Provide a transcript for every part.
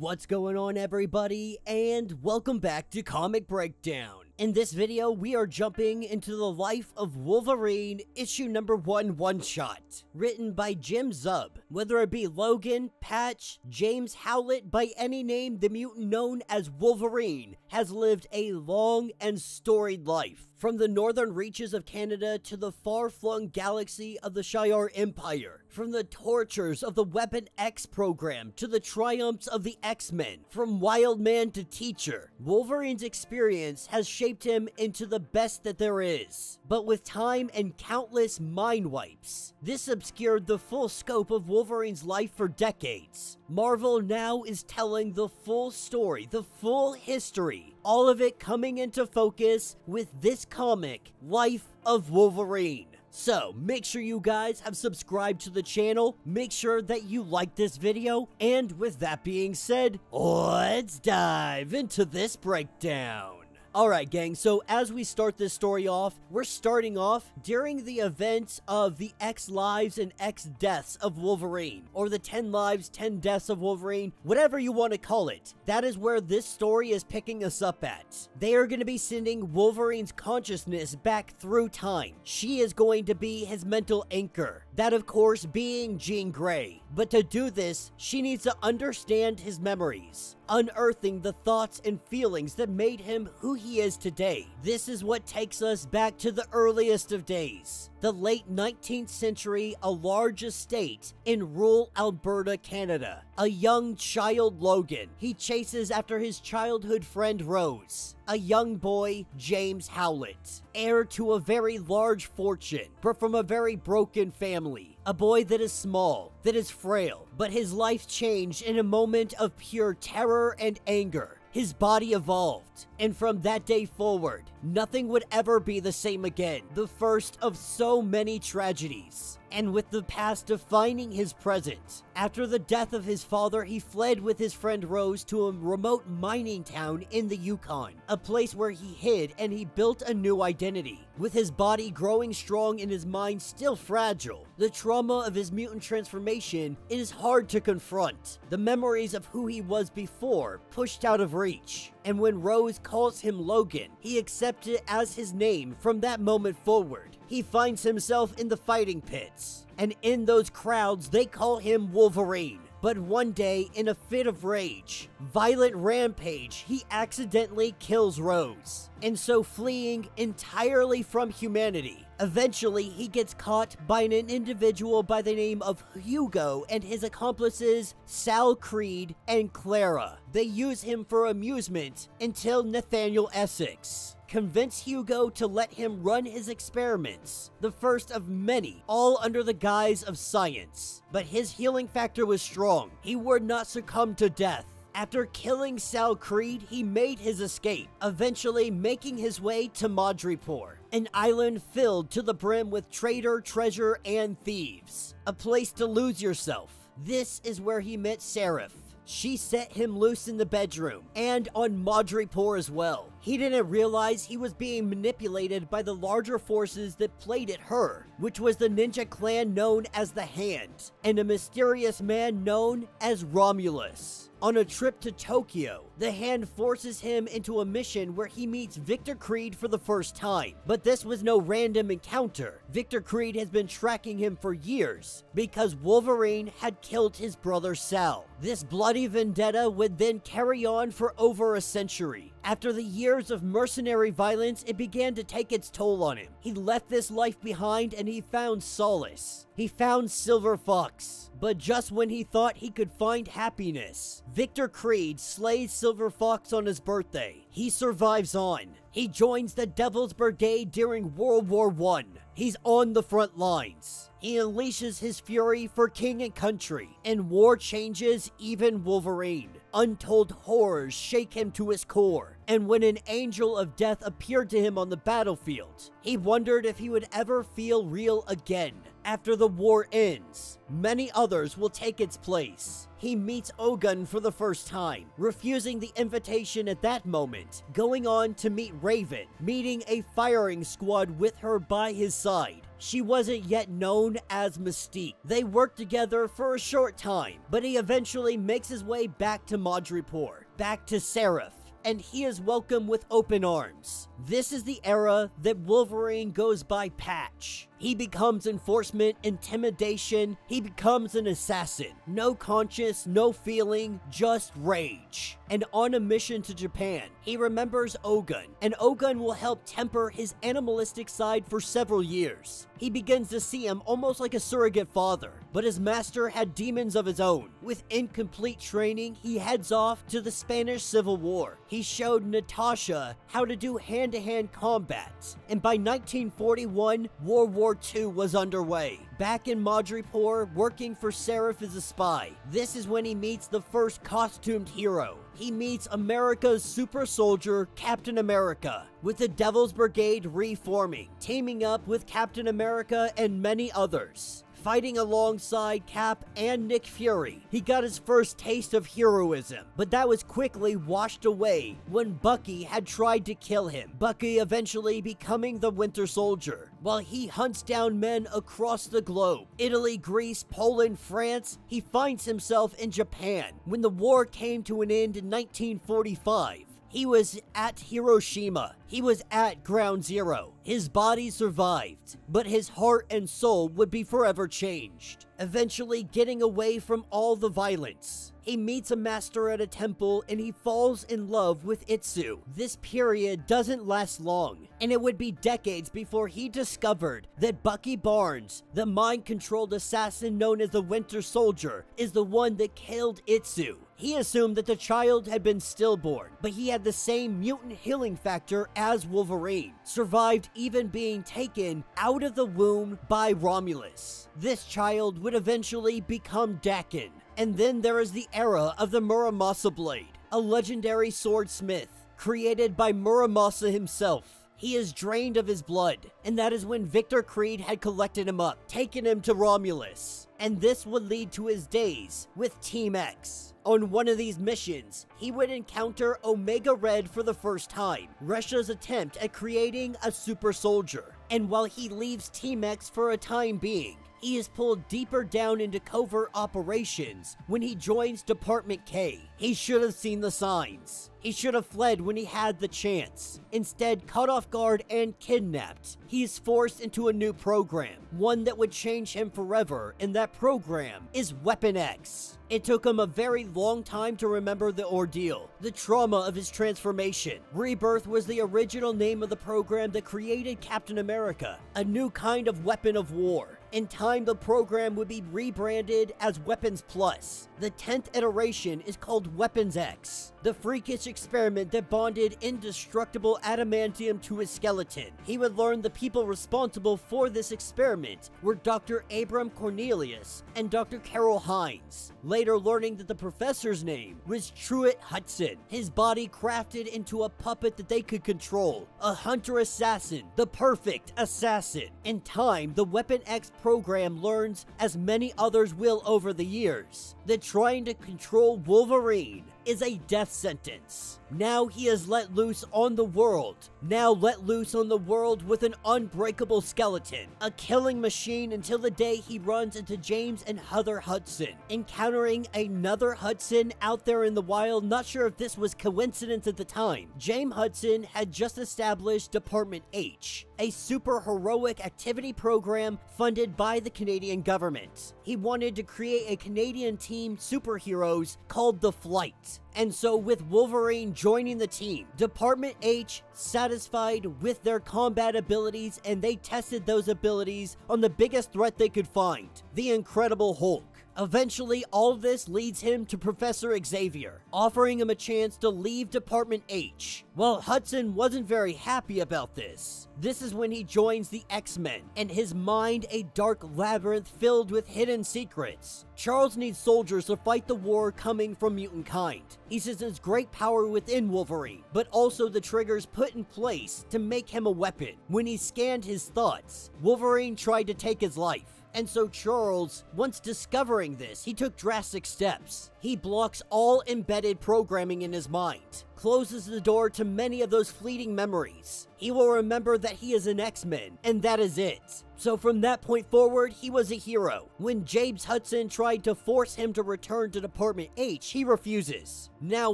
What's going on, everybody, and welcome back to Comic Breakdown. In this video, we are jumping into the life of Wolverine, issue number 1 one-shot, written by Jim Zub. Whether it be Logan, Patch, James Howlett, by any name, the mutant known as Wolverine has lived a long and storied life. From the northern reaches of Canada to the far-flung galaxy of the Shi'ar Empire, from the tortures of the Weapon X program to the triumphs of the X-Men, from wild man to teacher, Wolverine's experience has shaped him into the best that there is. But with time and countless mind wipes, this obscured the full scope of Wolverine's life for decades. Marvel now is telling the full story, the full history, all of it coming into focus with this comic, Life of Wolverine. So, make sure you guys have subscribed to the channel, make sure that you like this video, and with that being said, let's dive into this breakdown. Alright gang, so as we start this story off, we're starting off during the events of the X lives and X deaths of Wolverine, or the 10 lives, 10 deaths of Wolverine, whatever you want to call it. That is where this story is picking us up at. They are going to be sending Wolverine's consciousness back through time. She is going to be his mental anchor. That of course being Jean Grey. But to do this, she needs to understand his memories, unearthing the thoughts and feelings that made him who he is today. This is what takes us back to the earliest of days. The late 19th century, a large estate in rural Alberta, Canada. A young child, Logan. He chases after his childhood friend, Rose. A young boy, James Howlett. Heir to a very large fortune, but from a very broken family. A boy that is small, that is frail, but his life changed in a moment of pure terror and anger. His body evolved, and from that day forward, nothing would ever be the same again. The first of so many tragedies. And with the past defining his present. After the death of his father, he fled with his friend Rose to a remote mining town in the Yukon, a place where he hid and he built a new identity. With his body growing strong and his mind still fragile, the trauma of his mutant transformation is hard to confront. The memories of who he was before pushed out of reach. And when Rose calls him Logan, he accepts it as his name from that moment forward. He finds himself in the fighting pits, and in those crowds they call him Wolverine. But one day, in a fit of rage, violent rampage, he accidentally kills Rose. And so fleeing entirely from humanity, eventually he gets caught by an individual by the name of Hugo and his accomplices Sal Creed and Clara. They use him for amusement until Nathaniel Essex convince Hugo to let him run his experiments, the first of many, all under the guise of science. But his healing factor was strong. He would not succumb to death. After killing Sal Creed, he made his escape, eventually making his way to Madripoor, an island filled to the brim with traitor, treasure, and thieves. A place to lose yourself. This is where he met Seraph. She set him loose in the bedroom, and on Madripoor as well. He didn't realize he was being manipulated by the larger forces that played at her, which was the ninja clan known as the Hand, and a mysterious man known as Romulus. On a trip to Tokyo, the Hand forces him into a mission where he meets Victor Creed for the first time. But this was no random encounter. Victor Creed has been tracking him for years because Wolverine had killed his brother Sal. This bloody vendetta would then carry on for over a century. After the years of mercenary violence, it began to take its toll on him. He left this life behind and he found solace. He found Silver Fox. But just when he thought he could find happiness, Victor Creed slays Silver Fox on his birthday. He survives on. He joins the Devil's Brigade during World War I. He's on the front lines. He unleashes his fury for king and country, and war changes even Wolverine. Untold horrors shake him to his core, and when an angel of death appeared to him on the battlefield, he wondered if he would ever feel real again. After the war ends, many others will take its place. He meets Ogun for the first time, refusing the invitation at that moment, going on to meet Raven, meeting a firing squad with her by his side. She wasn't yet known as Mystique. They worked together for a short time, but he eventually makes his way back to Madripoor, back to Seraph, and he is welcomed with open arms. This is the era that Wolverine goes by Patch. He becomes enforcement, intimidation, he becomes an assassin. No conscience, no feeling, just rage. And on a mission to Japan, he remembers Ogun, and Ogun will help temper his animalistic side for several years. He begins to see him almost like a surrogate father, but his master had demons of his own. With incomplete training, he heads off to the Spanish Civil War. He showed Natasha how to do hand-to-hand combat, and by 1941, World War II was underway. Back in Madripoor, working for Seraph as a spy, this is when he meets the first costumed hero. He meets America's super soldier, Captain America, with the Devil's Brigade reforming, teaming up with Captain America and many others. Fighting alongside Cap and Nick Fury, he got his first taste of heroism, but that was quickly washed away when Bucky had tried to kill him. Bucky eventually becoming the Winter Soldier, while he hunts down men across the globe. Italy, Greece, Poland, France, he finds himself in Japan. When the war came to an end in 1945, he was at Hiroshima. He was at Ground Zero. His body survived, but his heart and soul would be forever changed, eventually getting away from all the violence. He meets a master at a temple and he falls in love with Itsu. This period doesn't last long, and it would be decades before he discovered that Bucky Barnes, the mind-controlled assassin known as the Winter Soldier, is the one that killed Itsu. He assumed that the child had been stillborn, but he had the same mutant healing factor as Wolverine, survived even being taken out of the womb by Romulus. This child would eventually become Dakin. And then there is the era of the Muramasa Blade, a legendary swordsmith created by Muramasa himself. He is drained of his blood, and that is when Victor Creed had collected him up, taken him to Romulus. And this would lead to his days with Team X. On one of these missions, he would encounter Omega Red for the first time, Russia's attempt at creating a super soldier. And while he leaves Team X for a time being, he is pulled deeper down into covert operations when he joins Department K. He should have seen the signs. He should have fled when he had the chance. Instead, caught off guard and kidnapped, he is forced into a new program, one that would change him forever, and that program is Weapon X. It took him a very long time to remember the ordeal, the trauma of his transformation. Rebirth was the original name of the program that created Captain America, a new kind of weapon of war. In time, the program would be rebranded as Weapons Plus. The 10th iteration is called Weapons X, the freakish experiment that bonded indestructible adamantium to his skeleton. He would learn the people responsible for this experiment were Dr. Abram Cornelius and Dr. Carol Hines, later learning that the professor's name was Truett Hudson. His body crafted into a puppet that they could control, a hunter-assassin, the perfect assassin. In time, the Weapon X program learns, as many others will over the years, that trying to control Wolverine is a death sentence. Now he is let loose on the world. Now let loose on the world with an unbreakable skeleton, a killing machine until the day he runs into James and Heather Hudson, encountering another Hudson out there in the wild. Not sure if this was coincidence at the time. James Hudson had just established Department H, a super heroic activity program funded by the Canadian government. He wanted to create a Canadian team superheroes called the Flight. And so with Wolverine joining the team, Department H satisfied with their combat abilities, and they tested those abilities on the biggest threat they could find, the Incredible Hulk. Eventually, all of this leads him to Professor Xavier, offering him a chance to leave Department H. While Hudson wasn't very happy about this, this is when he joins the X-Men, and his mind a dark labyrinth filled with hidden secrets. Charles needs soldiers to fight the war coming from mutantkind. He says there's great power within Wolverine, but also the triggers put in place to make him a weapon. When he scanned his thoughts, Wolverine tried to take his life. And so Charles, once discovering this, he took drastic steps. He blocks all embedded programming in his mind, closes the door to many of those fleeting memories. He will remember that he is an X-Men, and that is it. So from that point forward, he was a hero. When James Hudson tried to force him to return to Department H, he refuses. Now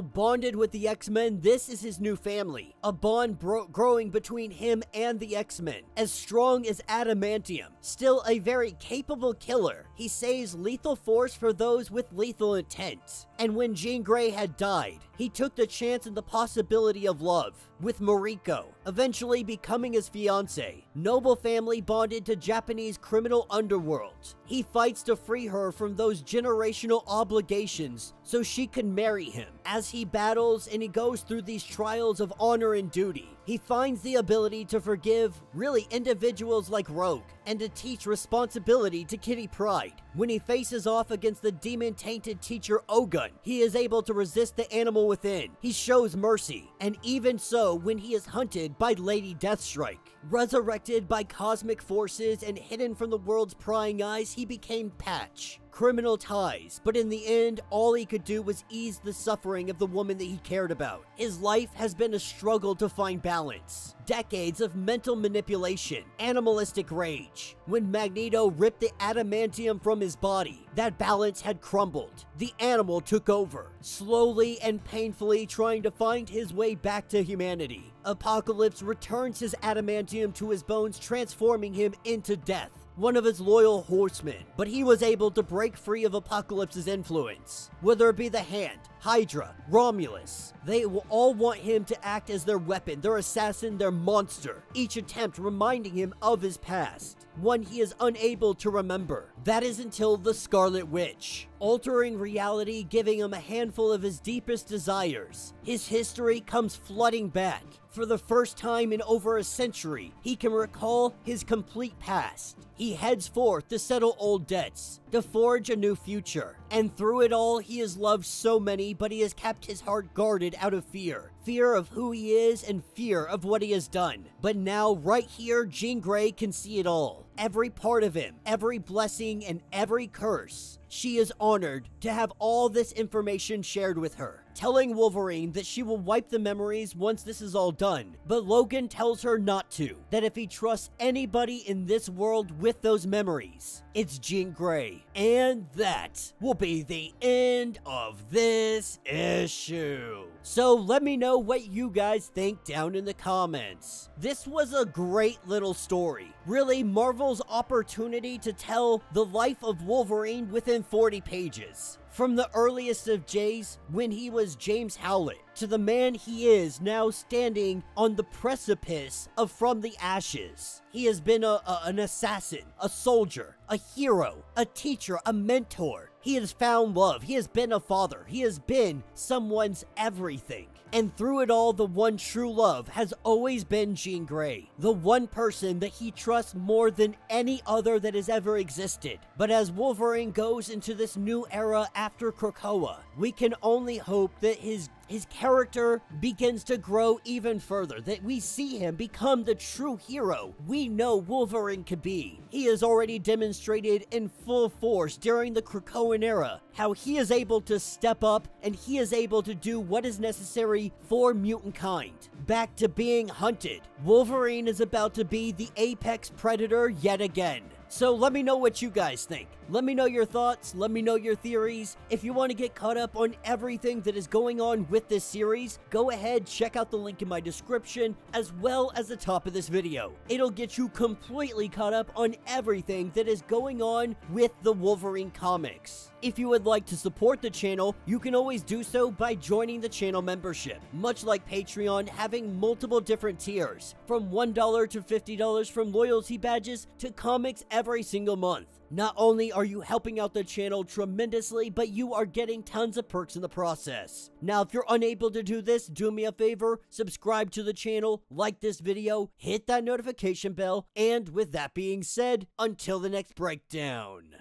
bonded with the X-Men, this is his new family. A bond growing between him and the X-Men. As strong as adamantium, still a very capable killer. He saves lethal force for those with lethal intent. And when Jean Grey had died, he took the chance and the possibility of love with Mariko, eventually becoming his fiancée. Noble family bonded to Japanese criminal underworld. He fights to free her from those generational obligations so she can marry him. As he battles and he goes through these trials of honor and duty, he finds the ability to forgive really individuals like Rogue and to teach responsibility to Kitty Pryde. When he faces off against the demon-tainted teacher Ogun, he is able to resist the animal within. He shows mercy, and even so when he is hunted by Lady Deathstrike. Resurrected by cosmic forces and hidden from the world's prying eyes, he became Patch. Criminal ties, but in the end, all he could do was ease the suffering of the woman that he cared about. His life has been a struggle to find balance. Decades of mental manipulation, animalistic rage. When Magneto ripped the adamantium from his body, that balance had crumbled. The animal took over, slowly and painfully trying to find his way back to humanity. Apocalypse returns his adamantium to his bones, transforming him into Death, one of his loyal horsemen, but he was able to break free of Apocalypse's influence. Whether it be the Hand, Hydra, Romulus, they will all want him to act as their weapon, their assassin, their monster, each attempt reminding him of his past, one he is unable to remember. That is until the Scarlet Witch, altering reality, giving him a handful of his deepest desires. His history comes flooding back. For the first time in over a century, he can recall his complete past. He heads forth to settle old debts, to forge a new future. And through it all, he has loved so many, but he has kept his heart guarded out of fear. Fear of who he is and fear of what he has done. But now, right here, Jean Grey can see it all. Every part of him, every blessing and every curse. She is honored to have all this information shared with her, telling Wolverine that she will wipe the memories once this is all done. But Logan tells her not to, that if he trusts anybody in this world with those memories, it's Jean Grey. And that will be the end of this issue. So let me know what you guys think down in the comments. This was a great little story. Really, Marvel's opportunity to tell the life of Wolverine within 40 pages. From the earliest of days, when he was James Howlett, to the man he is now standing on the precipice of From the Ashes. He has been an assassin, a soldier, a hero, a teacher, a mentor. He has found love. He has been a father. He has been someone's everything. And through it all, the one true love has always been Jean Grey, the one person that he trusts more than any other that has ever existed. But as Wolverine goes into this new era after Krakoa, we can only hope that his character begins to grow even further, that we see him become the true hero we know Wolverine could be. He has already demonstrated in full force during the Krakoan era how he is able to step up and he is able to do what is necessary for mutantkind. Back to being hunted. Wolverine is about to be the apex predator yet again. So let me know what you guys think. Let me know your thoughts, let me know your theories. If you want to get caught up on everything that is going on with this series, go ahead, check out the link in my description, as well as the top of this video. It'll get you completely caught up on everything that is going on with the Wolverine comics. If you would like to support the channel, you can always do so by joining the channel membership. Much like Patreon, having multiple different tiers, from $1 to $50, from loyalty badges to comics every single month. Not only are you helping out the channel tremendously, but you are getting tons of perks in the process. Now, if you're unable to do this, do me a favor, subscribe to the channel, like this video, hit that notification bell, and with that being said, until the next breakdown.